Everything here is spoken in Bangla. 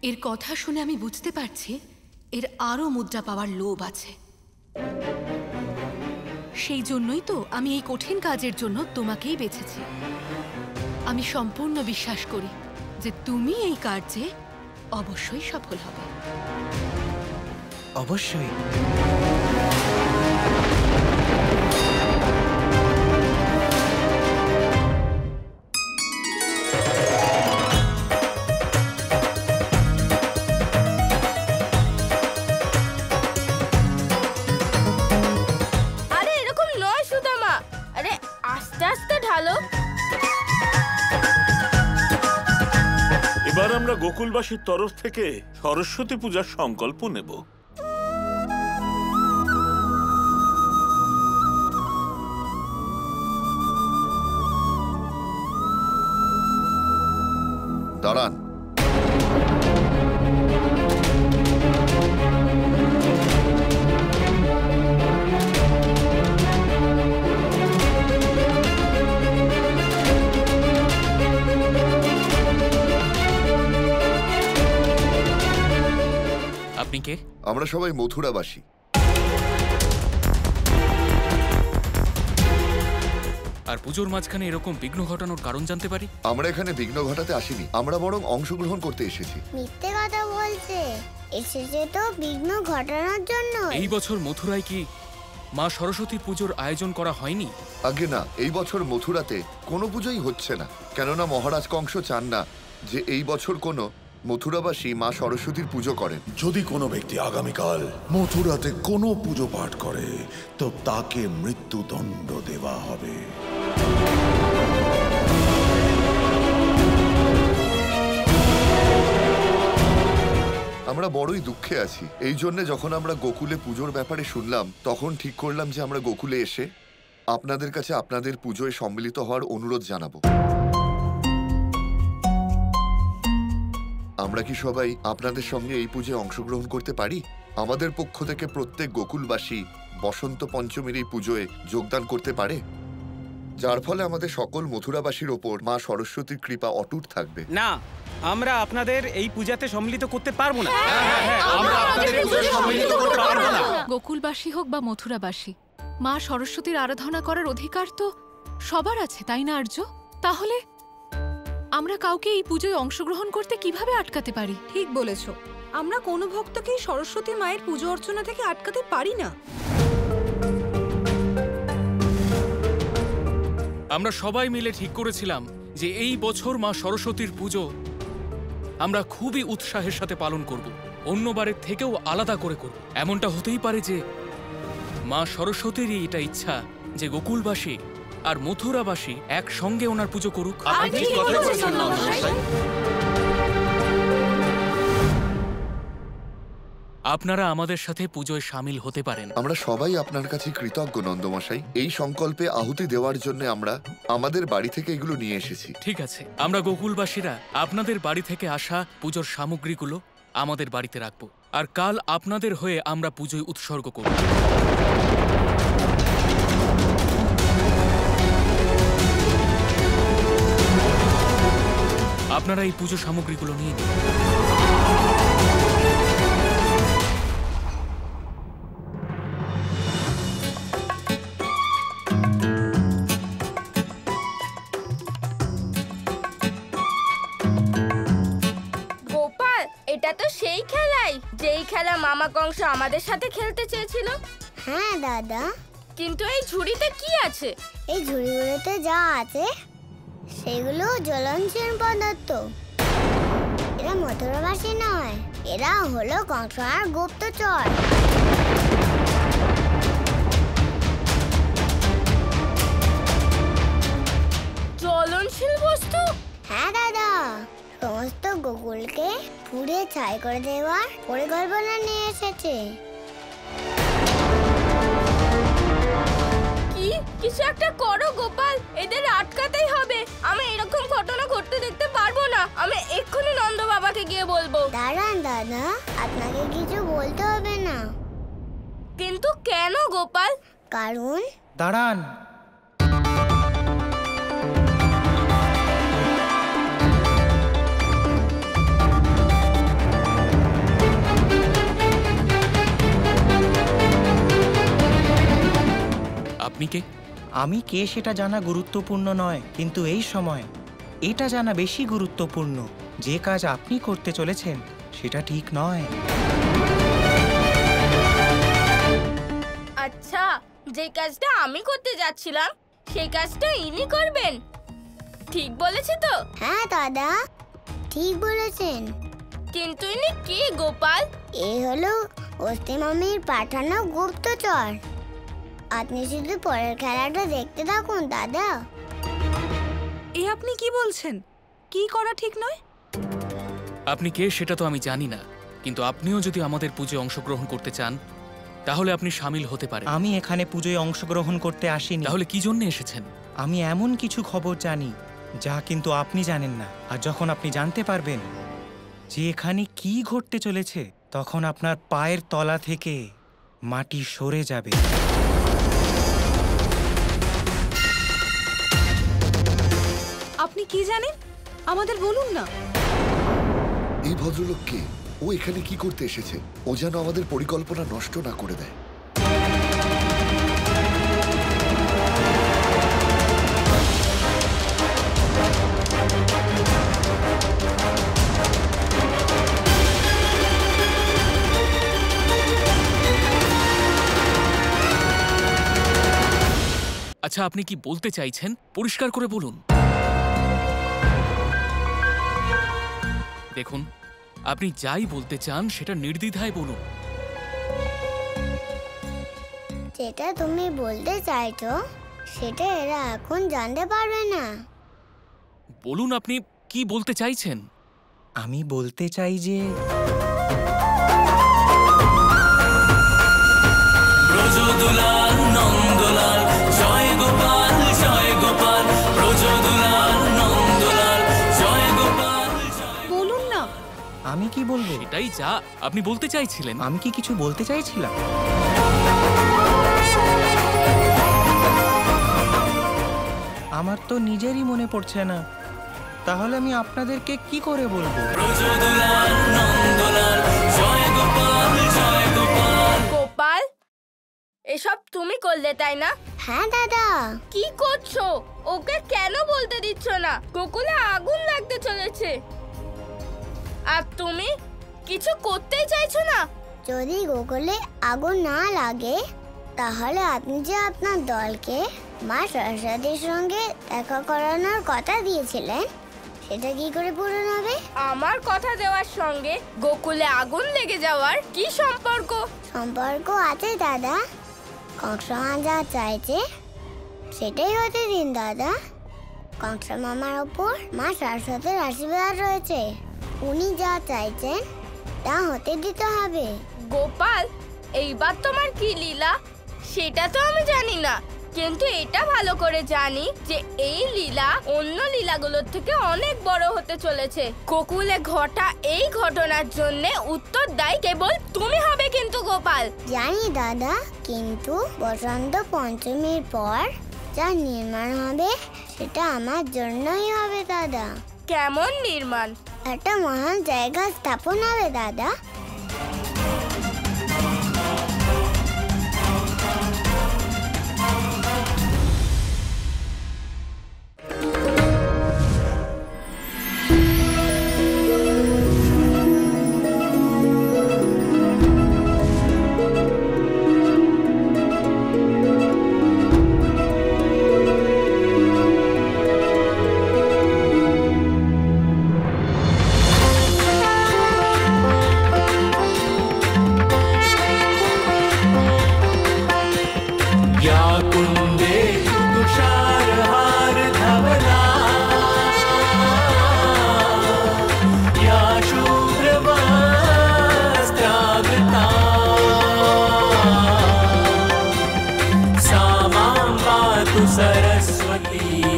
এর কথা শুনে আমি বুঝতে পারছি এর আরো মুদ্রা পাওয়ার লোভ আছে। সেই জন্যই তো আমি এই কঠিন কাজের জন্য তোমাকেই বেছেছি। আমি সম্পূর্ণ বিশ্বাস করি যে তুমি এই কার্যে অবশ্যই সফল হবে। অবশ্যই। এবার আমরা গোকুলবাসীর তরফ থেকে সরস্বতী পূজার সংকল্প নেব। দাঁড়ান। আপনি কে? আমরা সবাই মথুরাবাসী। আর পুজোর মাঝখানে এরকম বিঘ্ন ঘটানোর কারণ জানতে পারি? আমরা এখানে বিঘ্ন ঘটাতে আসিনি, আমরা বরং অংশগ্রহণ করতে এসেছি। মিথ্যে কথা বলছে, এসেছে তো বিঘ্ন ঘটানোর জন্য। এই বছর মথুরায় কি মা সরস্বতী পুজোর আয়োজন করা হয়নি? আগে না, এই বছর মথুরাতে কোনো পুজোই হচ্ছে না, কেননা মহারাজ কংস চান না যে এই বছর কোনো মথুরাবাসী মা সরস্বতীর পুজো করেন। যদি কোনো ব্যক্তি আগামীকাল মথুরাতে কোনো পুজো পাঠ করে তো তাকে মৃত্যুদণ্ড দেওয়া হবে। আমরা বড়ই দুঃখে আছি। এই জন্য যখন আমরা গোকুলে পুজোর ব্যাপারে শুনলাম তখন ঠিক করলাম যে আমরা গোকুলে এসে আপনাদের কাছে আপনাদের পুজোয় সম্মিলিত হওয়ার অনুরোধ জানাবো। আমরা কি সবাই আপনাদের সঙ্গে এই পুজোয় অংশগ্রহণ করতে পারি? আমাদের পক্ষ থেকে প্রত্যেক গোকুলবাসী বসন্ত পঞ্চমীর এই পুজোয় যোগদান করতে পারে, যার ফলে আমাদের সকল মথুরাবাসীর ওপর মা সরস্বতীর কৃপা অটুট থাকবে। না, আমরা আপনাদের এই পূজাতে সম্মিলিত করতে পারবো না। গোকুলবাসী হোক বা মথুরাবাসী, মা সরস্বতীর আরাধনা করার অধিকার তো সবার আছে, তাই না আর্য? তাহলে আমরা কাউকে এই পুজোয় অংশগ্রহণ করতে কিভাবে আটকাতে পারি? ঠিক বলেছ, আমরা কোনো ভক্তকেই সরস্বতী মায়ের পুজো অর্চনা থেকে আটকাতে পারি না। আমরা সবাই মিলে ঠিক করেছিলাম যে এই বছর মা সরস্বতীর পুজো আমরা খুবই উৎসাহের সাথে পালন করব, অন্যবারের থেকেও আলাদা করে করব। এমনটা হতেই পারে যে মা সরস্বতীরই এটা ইচ্ছা যে গোকুলবাসী আর মথুরাবাসী একসঙ্গে ওনার পুজো করুক। আপনারা আমাদের সাথে পুজোয় সামিল হতে পারেন। আমরা সবাই আপনার কাছে কৃতজ্ঞ নন্দমশাই। এই সংকল্পে আহুতি দেওয়ার জন্য আমরা আমাদের বাড়ি থেকে এগুলো নিয়ে এসেছি। ঠিক আছে, আমরা গোকুলবাসীরা আপনাদের বাড়ি থেকে আসা পুজোর সামগ্রীগুলো আমাদের বাড়িতে রাখবো, আর কাল আপনাদের হয়ে আমরা পুজোয় উৎসর্গ করব। আপনারা এই পুজো সামগ্রীগুলো নিয়ে নিন। গোপাল, এটা তো সেই খেলাই যেই খেলা মামা কংস আমাদের সাথে খেলতে চেয়েছিল। হ্যাঁ দাদা, কিন্তু এই ঝুড়িতে কি আছে? এই ঝুড়িগুলোতে যা আছে সেগুলো জ্বলনশীল পদার্থ। এরা মথুরাবাসী নয়, এরা হলো কংস আর গুপ্তচর। জ্বলনশীল বস্তু? হ্যাঁ দাদা, সমস্ত গোকুলকে পুড়ে ছাই করে দেওয়ার পরিকল্পনা নিয়ে এসেছে। কি? কিছু একটা করো গোপাল, এদের আটকাতেই হবে। আমি এরকম ঘটনা ঘটতে দেখতে পারবো না। আমি এক্ষুনি নন্দ বাবাকে গিয়ে বলবো। দাঁড়ান দাদা, আপনাকে কিছু বলতে হবে না। কিন্তু কেন গোপাল? কারণ দাঁড়ান, কে? আমি কে সেটা জানা গুরুত্বপূর্ণ নয়, কিন্তু এই সময় এটা জানা বেশি গুরুত্বপূর্ণ। যে কাজ আপনি করতে চলেছেন সেটা ঠিক নয়। আচ্ছা, যে কাজটা আমি করতে যাচ্ছিলাম সেই কাজটা ইনি করবেন, ঠিক বলেছি তো? হ্যাঁ দাদা, ঠিক বলেছেন। কিন্তু ইনি কে গোপাল? এই হলো অস্তি মামির পাঠানো গুপ্তচর। আপনি শুধু পরের খেলাটা দেখতে থাকুন দাদা। এ আপনি কি বলছেন? কি করা ঠিক নয়? আপনি কে সেটা তো আমি জানি না, কিন্তু আপনিও যদি আমাদের পুজোয় অংশগ্রহণ করতে চান তাহলে আপনি শামিল হতে পারেন। আমি এখানে পুজোয় অংশগ্রহণ করতে আসিনি। তাহলে কি জন্য এসেছেন? আমি এমন কিছু খবর জানি যা কিন্তু আপনি জানেন না। আর যখন আপনি জানতে পারবেন যে এখানে কি ঘটতে চলেছে, তখন আপনার পায়ের তলা থেকে মাটি সরে যাবে। আপনি কি জানেন? আমাদের বলুন না। এই ভদ্রলোক কে? ও এখানে কি করতে এসেছে? ও যেন আমাদের পরিকল্পনা নষ্ট না করে দেয়। আচ্ছা, আপনি কি বলতে চাইছেন পরিষ্কার করে বলুন। দেখুন, আপনি যাই বলতে চান সেটা নির্দ্বিধায় বলুন। যেটা তুমি বলতে চাইছো সেটা এরা এখন জানতে পারবে না। বলুন আপনি কি বলতে চাইছেন। আমি বলতে চাই যে ব্রজদুলাল নন্দলাল জয় গোপাল জয় গোপাল, ব্রজদুলাল নন্দলাল জয় গোপাল। বলুন না। আমি কি বলবো? এটাই যা আপনি বলতে চাইছিলেন। আমি কি কিছু বলতে চাইছিলাম? আমার তো নিজেরই মনে পড়ছে না, তাহলে আমি আপনাদেরকে কি করে বলবো? ব্রজদুলাল নন্দলাল জয় গোপাল জয় গোপাল। গোপাল, এসব তুমি করলে তাই না? হ্যাঁ দাদা। কি করছো? ওকে কেন বলতে দিচ্ছ না? গোকুলে আগুন লাগতে চলেছে আর তুমি কিছু করতেই চাইছো না। যদি গোকুলে আগুন না লাগে তাহলে আপনি যে আপনার দলকে মা সরস্বতীর সঙ্গে দেখা করানোর কথা দিয়েছিলেন সেটা কি করে পূরণ হবে? আমার কথা দেওয়ার সঙ্গে গোকুলে আগুন লেগে যাওয়ার কি সম্পর্ক? সম্পর্ক আছে দাদা। কংস মা যা চাইছে সেটাই হতে দিন দাদা। কংস মামার ওপর মা সরস্বতীর আশীর্বাদ রয়েছে। উনি যা চাইছেন তা হতে দিতে হবে। গোপাল, এইবার তোমার কি লীলা সেটা তো আমি জানি না, কিন্তু এটা ভালো করে জানি যে এই লীলা অন্য লীলাগুলোর থেকে অনেক বড় হতে চলেছে। গোকুলে ঘটা এই ঘটনার জন্য উত্তরদায়ী কেবল তুমি হবে কিন্তু গোপাল। জানি দাদা, কিন্তু বসন্ত পঞ্চমীর পর যা নির্মাণ হবে সেটা আমার জন্যই হবে দাদা। কেমন নির্মাণ? একটা মহান জায়গা স্থাপন হবে দাদা। सरस्वती